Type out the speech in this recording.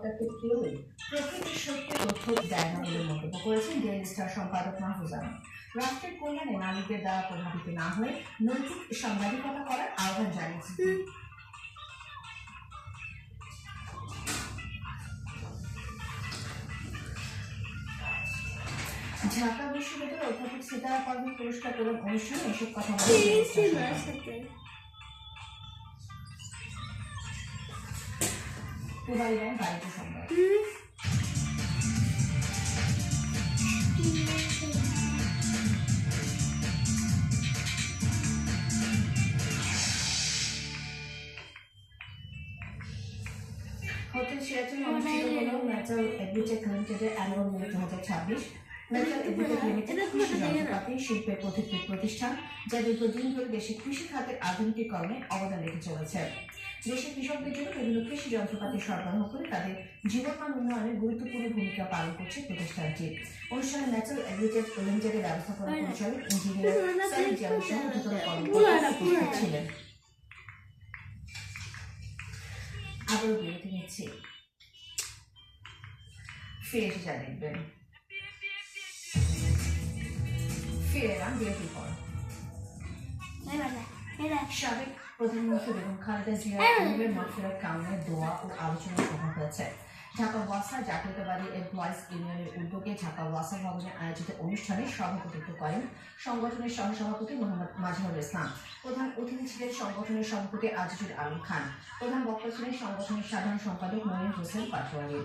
কর্মকর্তাকে কেউই প্রকৃতির সত্য তথ্য দেয় না বলে মন্তব্য করেছেন ডেইলি স্টার সম্পাদক মাহফুজ আলম। রাষ্ট্রের কল্যাণে নারীদের দ্বারা প্রভাবিত না হয়ে নৈতিক সাংবাদিকতা করার আহ্বান জানিয়েছেন। ঢাকা বিশ্ববিদ্যালয়ের অধ্যাপক সিতারা পারভীন পুরস্কার প্রদান অনুষ্ঠানে এসব কথা বলেন। বাড়িতে সংবাদ হোটেল সিরাজে অনুষ্ঠিত হলো মেটাল এগ্রিটেক লিমিটেডের annual meet 2026। Metal agritech limited কৃষি যন্ত্রপাতি শিল্পের পথিকৃত প্রতিষ্ঠান যা দীর্ঘদিন ধরে দেশে কৃষি খাতের আধুনিকীকরণে অবদান রেখে চলেছে। দেশের কৃষকদের জন্য বিভিন্ন কৃষি যন্ত্রপাতি সরবরাহ করে তাদের জীবনমান উন্নয়নে গুরুত্বপূর্ণ ভূমিকা পালন করছে প্রতিষ্ঠানটি। অনুষ্ঠানে মেটাল এগ্রিটেক লিমিটেডের ব্যবস্থাপনা পরিচালক ইঞ্জিনিয়ার সাইদ জামিল সহ অন্যান্য কর্মকর্তারা উপস্থিত ছিলেন। আবারও বিরতি নিচ্ছি, ফিরে এসে যা দেখবেন। ফিরে এলাম বিরতির পর। সাবেক প্রধানমন্ত্রী বেগম খালেদা জিয়ার মাগফিরাত কামনায় দোয়া ও আলোচনা সভা হয়েছে। ঢাকা ওয়াসা জাতীয়তাবাদী এমপ্লয়িজ ইউনিয়নের উদ্যোগে ঢাকা ওয়াসা ভবনে আয়োজিত অনুষ্ঠানে সভাপতিত্ব করেন সংগঠনের সহসভাপতি মোহাম্মদ মাজহারুল ইসলাম। প্রধান অতিথি ছিলেন সংগঠনের সভাপতি আজিজুল আলম খান। প্রধান বক্তা ছিলেন সংগঠনের সাধারণ সম্পাদক মনির হোসেন পাটোয়ারি।